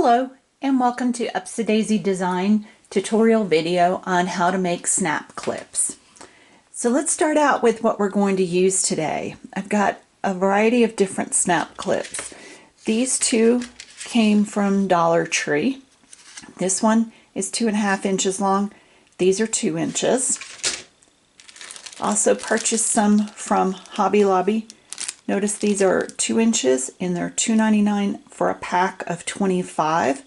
Hello and welcome to Upsy-Daisy Design tutorial video on how to make snap clips. So let's start out with what we're going to use today. I've got a variety of different snap clips. These two came from Dollar Tree. This one is 2.5 inches long. These are 2 inches. Also purchased some from Hobby Lobby. Notice these are 2 inches and they're $2.99 for a pack of 25.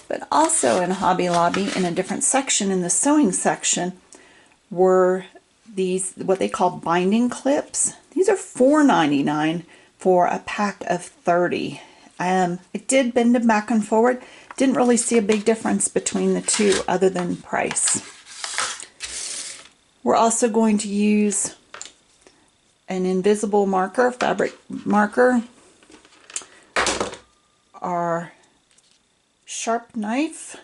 But also in Hobby Lobby, in a different section, in the sewing section, were these what they call binding clips. These are $4.99 for a pack of 30. I did bend them back and forward. Didn't really see a big difference between the two other than price. We're also going to use an invisible marker, fabric marker, our sharp knife,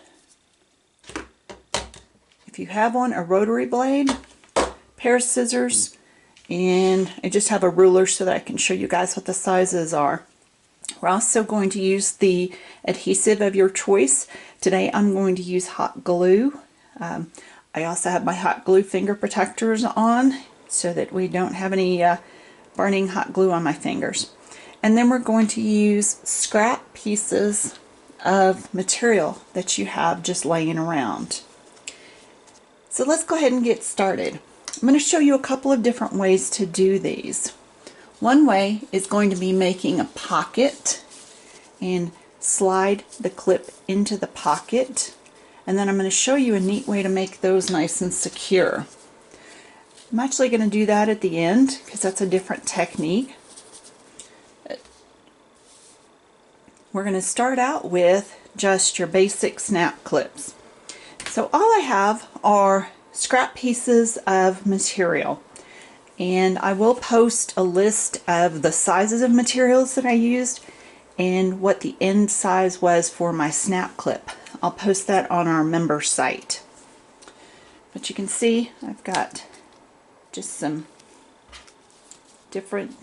if you have one, a rotary blade, pair of scissors, and I just have a ruler so that I can show you guys what the sizes are. We're also going to use the adhesive of your choice. Today I'm going to use hot glue. I also have my hot glue finger protectors on so that we don't have any burning hot glue on my fingers. And then we're going to use scrap pieces of material that you have just laying around. So let's go ahead and get started. I'm going to show you a couple of different ways to do these. One way is going to be making a pocket and slide the clip into the pocket, and then I'm going to show you a neat way to make those nice and secure. I'm actually going to do that at the end because that's a different technique. We're going to start out with just your basic snap clips. So all I have are scrap pieces of material, and I will post a list of the sizes of materials that I used and what the end size was for my snap clip. I'll post that on our member site. But you can see I've got just some different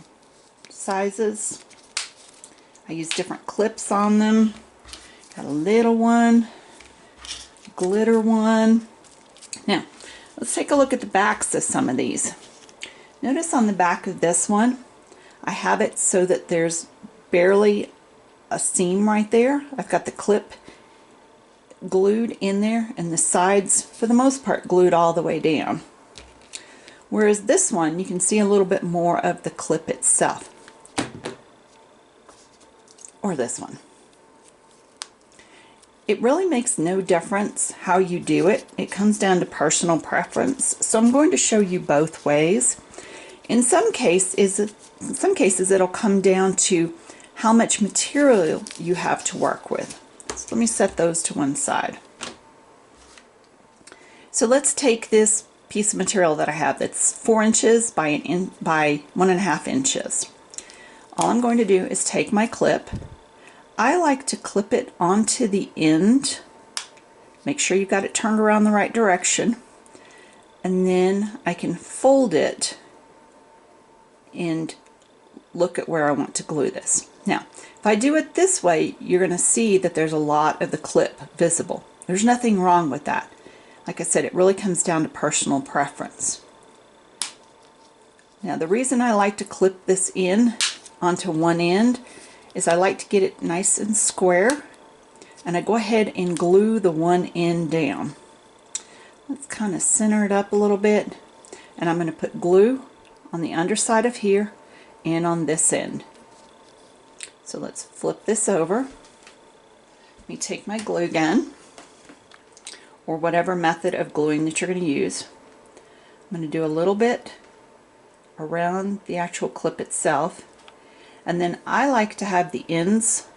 sizes. I use different clips on them. Got a little one, a glitter one. Now, let's take a look at the backs of some of these. Notice on the back of this one, I have it so that there's barely a seam right there. I've got the clip glued in there and the sides, for the most part, glued all the way down. Whereas this one, you can see a little bit more of the clip itself. Or this one. It really makes no difference how you do it. It comes down to personal preference. So I'm going to show you both ways. In some cases it'll come down to how much material you have to work with. So let me set those to one side. So let's take this piece of material that I have that's 4 inches by 1.5 inches. All I'm going to do is take my clip. I like to clip it onto the end. Make sure you've got it turned around the right direction, and then I can fold it and look at where I want to glue this. Now, if I do it this way, you're going to see that there's a lot of the clip visible. There's nothing wrong with that. Like I said, it really comes down to personal preference. Now, the reason I like to clip this in onto one end is I like to get it nice and square, and I go ahead and glue the one end down. Let's kind of center it up a little bit, and I'm going to put glue on the underside of here and on this end. So let's flip this over. Let me take my glue gun, or whatever method of gluing that you're going to use. I'm going to do a little bit around the actual clip itself, and then I like to have the ends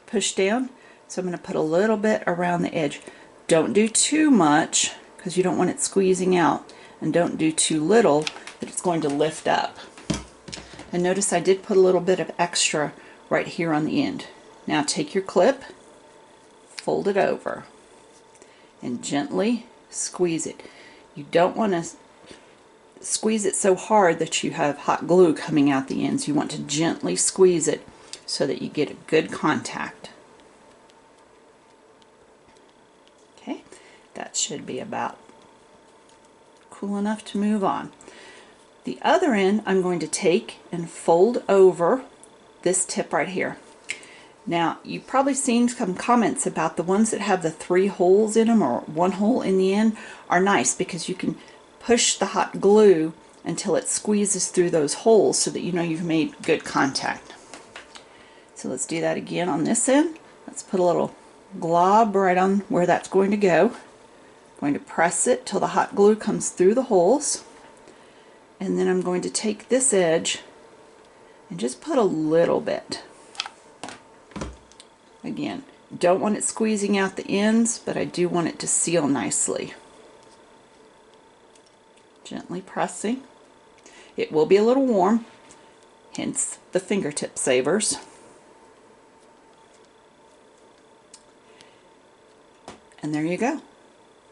pushed down, so I'm going to put a little bit around the edge. Don't do too much because you don't want it squeezing out, and don't do too little that it's going to lift up. And notice I did put a little bit of extra right here on the end. Now take your clip, fold it over, and gently squeeze it. You don't want to squeeze it so hard that you have hot glue coming out the ends. You want to gently squeeze it so that you get a good contact. That should be about cool enough to move on. The other end I'm going to take and fold over this tip right here. Now, you've probably seen some comments about the ones that have the 3 holes in them or 1 hole in the end are nice because you can push the hot glue until it squeezes through those holes so that you know you've made good contact. So let's do that again on this end. Let's put a little glob right on where that's going to go. I'm going to press it till the hot glue comes through the holes. And then I'm going to take this edge and just put a little bit. Again, don't want it squeezing out the ends, but I do want it to seal nicely. Gently pressing. It will be a little warm, hence the fingertip savers. And there you go.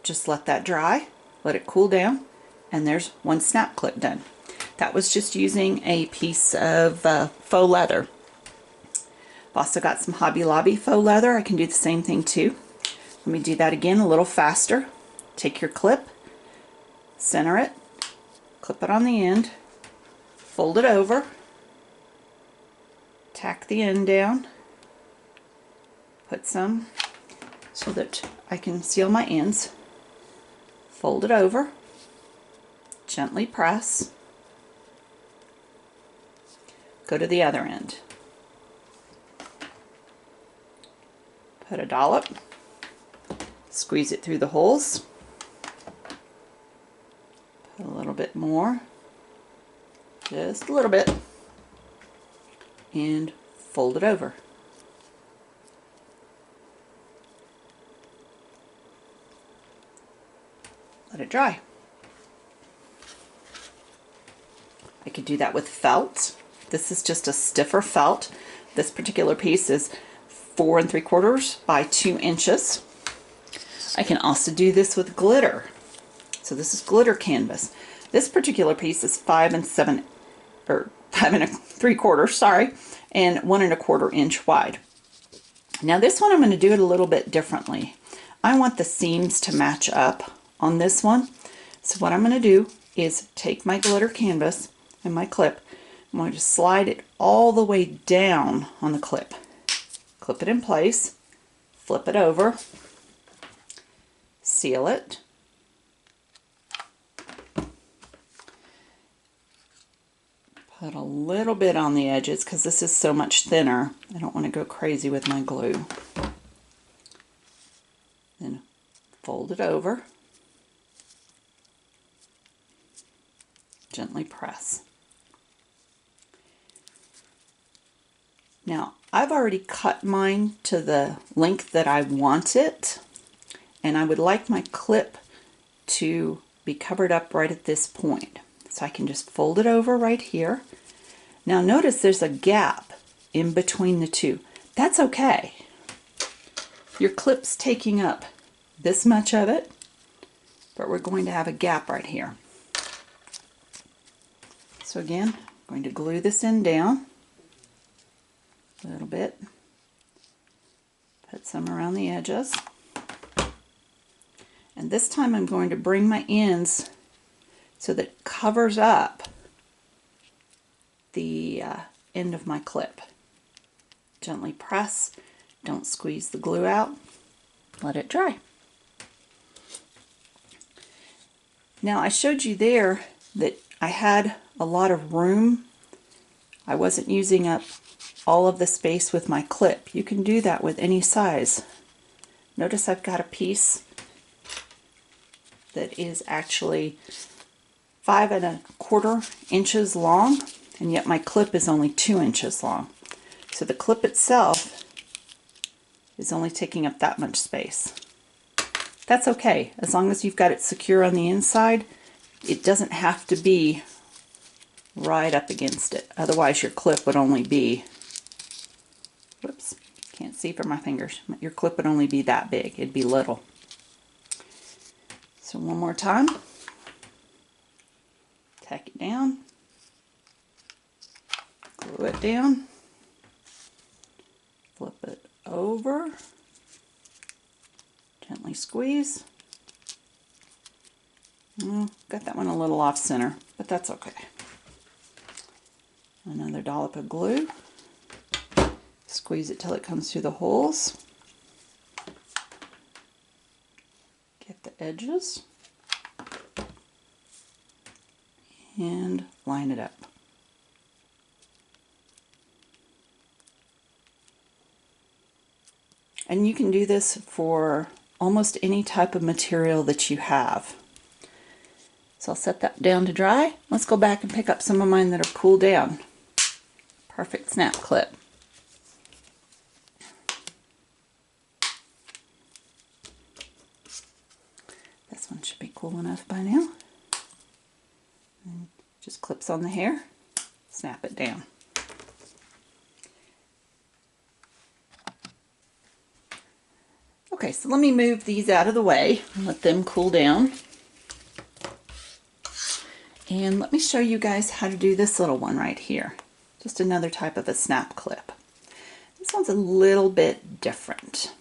Just let that dry, let it cool down, and there's one snap clip done. That was just using a piece of faux leather. I've also got some Hobby Lobby faux leather. I can do the same thing too. Let me do that again a little faster. Take your clip, center it, clip it on the end, fold it over, tack the end down, put some so that I can seal my ends, fold it over, gently press, go to the other end, put a dollop, squeeze it through the holes, put a little bit more, just a little bit, and fold it over. Let it dry. I could do that with felt. This is just a stiffer felt. This particular piece is 4 3/4 by 2 inches. I can also do this with glitter. So this is glitter canvas. This particular piece is 5 7 or 5 3/4, sorry, and 1 1/4 inch wide. Now this one I'm going to do it a little bit differently. I want the seams to match up on this one. So what I'm going to do is take my glitter canvas and my clip. I'm going to slide it all the way down on the clip. Clip it in place, flip it over, seal it, put a little bit on the edges because this is so much thinner. I don't want to go crazy with my glue. Then fold it over, gently press. Now, I've already cut mine to the length that I want it, and I would like my clip to be covered up right at this point. So I can just fold it over right here. Now notice there's a gap in between the two. That's okay. Your clip's taking up this much of it, but we're going to have a gap right here. So again, I'm going to glue this end down a little bit, put some around the edges, and this time I'm going to bring my ends so that it covers up the end of my clip. Gently press, don't squeeze the glue out, let it dry. Now I showed you there that I had a lot of room. I wasn't using up all of the space with my clip. You can do that with any size. Notice I've got a piece that is actually 5 1/4 inches long, and yet my clip is only 2 inches long. So the clip itself is only taking up that much space. That's okay, as long as you've got it secure on the inside. It doesn't have to be right up against it. Otherwise your clip would only be, whoops, can't see for my fingers. Your clip would only be that big. It'd be little. So one more time. Tack it down. Glue it down. Flip it over. Gently squeeze. Oh, got that one a little off center, but that's okay. Another dollop of glue. Squeeze it till it comes through the holes. Get the edges. And line it up. And you can do this for almost any type of material that you have. So I'll set that down to dry. Let's go back and pick up some of mine that are cooled down. Perfect snap clip. This one should be cool enough by now. And just clips on the hair, snap it down. Okay, so let me move these out of the way and let them cool down. And let me show you guys how to do this little one right here. Just another type of a snap clip. This one's a little bit different.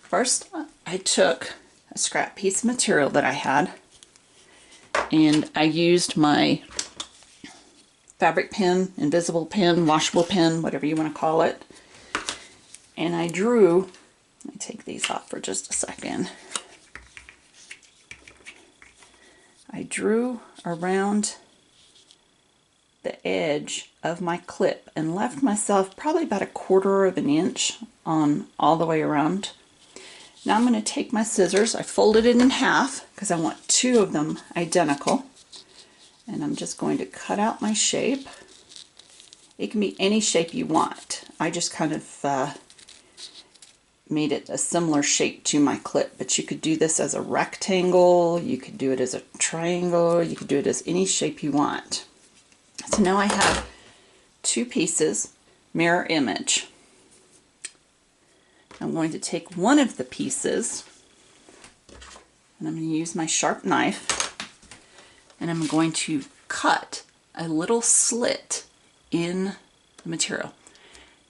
First, I took a scrap piece of material that I had, and I used my fabric pen, invisible pen, washable pen, whatever you want to call it. And I drew, let me take these off for just a second. I drew around the edge of my clip and left myself probably about 1/4 of an inch on all the way around. Now I'm going to take my scissors, I folded it in half because I want 2 of them identical, and I'm just going to cut out my shape. It can be any shape you want. I just kind of made it a similar shape to my clip, but you could do this as a rectangle, you could do it as a triangle, you could do it as any shape you want. So now I have 2 pieces, mirror image. I'm going to take one of the pieces, and I'm going to use my sharp knife, and I'm going to cut a little slit in the material.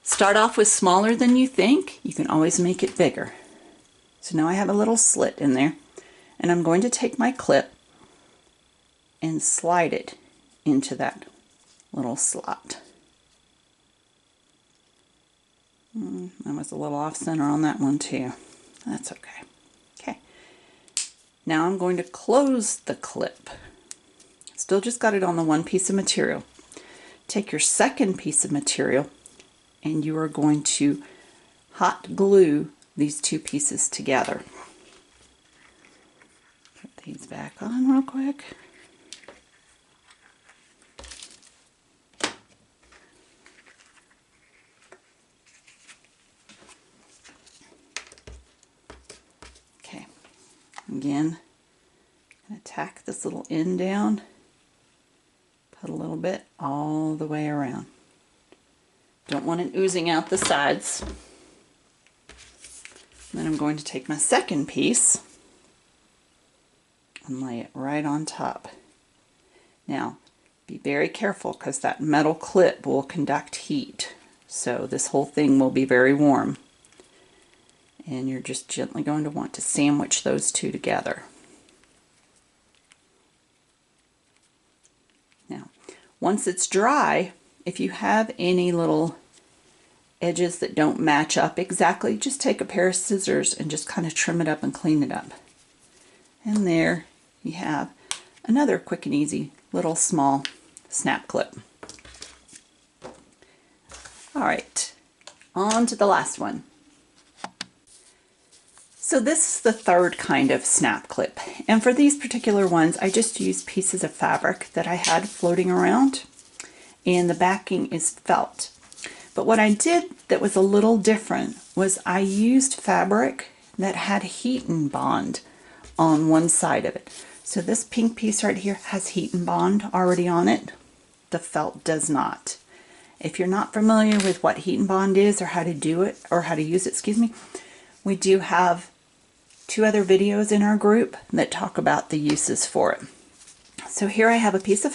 Start off with smaller than you think. You can always make it bigger. So now I have a little slit in there, and I'm going to take my clip and slide it into that little slot. I was a little off center on that one too. That's okay. Okay. Now I'm going to close the clip. Still just got it on the one piece of material. Take your second piece of material, and you are going to hot glue these 2 pieces together. Put these back on real quick. Okay, again, I'm going to tack this little end down, put a little bit all the way around. Don't want it oozing out the sides. Then I'm going to take my second piece and lay it right on top. Now, be very careful because that metal clip will conduct heat. So this whole thing will be very warm. And you're just gently going to want to sandwich those 2 together. Now, once it's dry, if you have any little edges that don't match up exactly, just take a pair of scissors and just kind of trim it up and clean it up. And there you have another quick and easy little small snap clip. Alright, on to the last one. So this is the third kind of snap clip, and for these particular ones I just used pieces of fabric that I had floating around, and the backing is felt. But what I did that was a little different was I used fabric that had heat and bond on one side of it. So this pink piece right here has heat and bond already on it. The felt does not. If you're not familiar with what heat and bond is or how to do it, or how to use it, excuse me, we do have 2 other videos in our group that talk about the uses for it. So here I have a piece of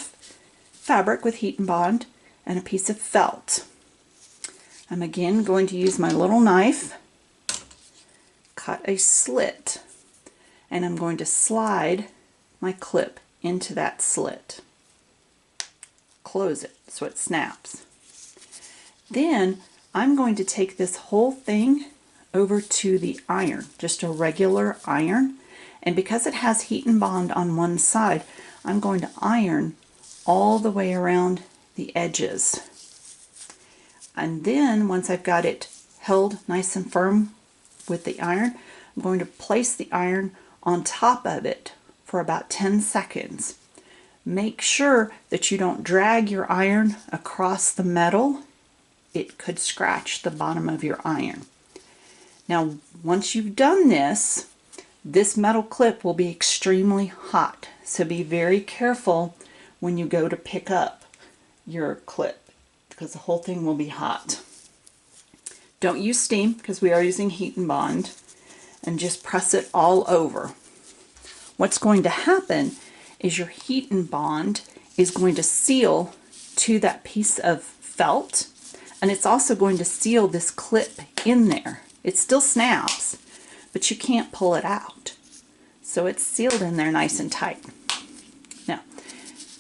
fabric with heat and bond and a piece of felt. I'm again going to use my little knife, cut a slit, and I'm going to slide my clip into that slit. Close it so it snaps. Then I'm going to take this whole thing over to the iron, just a regular iron, and because it has heat and bond on one side, I'm going to iron all the way around the edges. And then once I've got it held nice and firm with the iron, I'm going to place the iron on top of it for about 10 seconds. Make sure that you don't drag your iron across the metal. It could scratch the bottom of your iron. Now, once you've done this, this metal clip will be extremely hot, so be very careful when you go to pick up your clip, because the whole thing will be hot. Don't use steam, because we are using heat and bond, and just press it all over. What's going to happen is your heat and bond is going to seal to that piece of felt, and it's also going to seal this clip in there. It still snaps, but you can't pull it out. So it's sealed in there nice and tight. Now,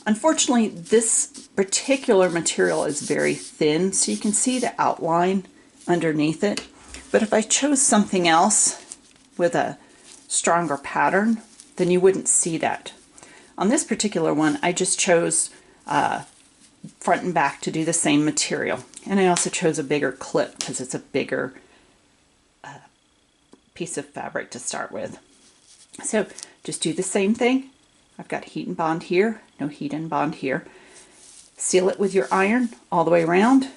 unfortunately, this particular material is very thin, so you can see the outline underneath it. But if I chose something else with a stronger pattern, then you wouldn't see that. On this particular one, I just chose front and back to do the same material. And I also chose a bigger clip because it's a bigger piece of fabric to start with. So just do the same thing. I've got heat and bond here, no heat and bond here. Seal it with your iron all the way around.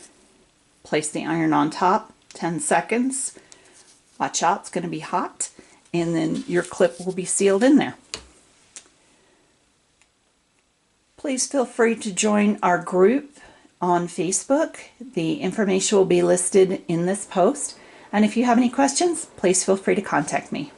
Place the iron on top, 10 seconds. Watch out, it's going to be hot, and then your clip will be sealed in there. Please feel free to join our group on Facebook. The information will be listed in this post. And if you have any questions, please feel free to contact me.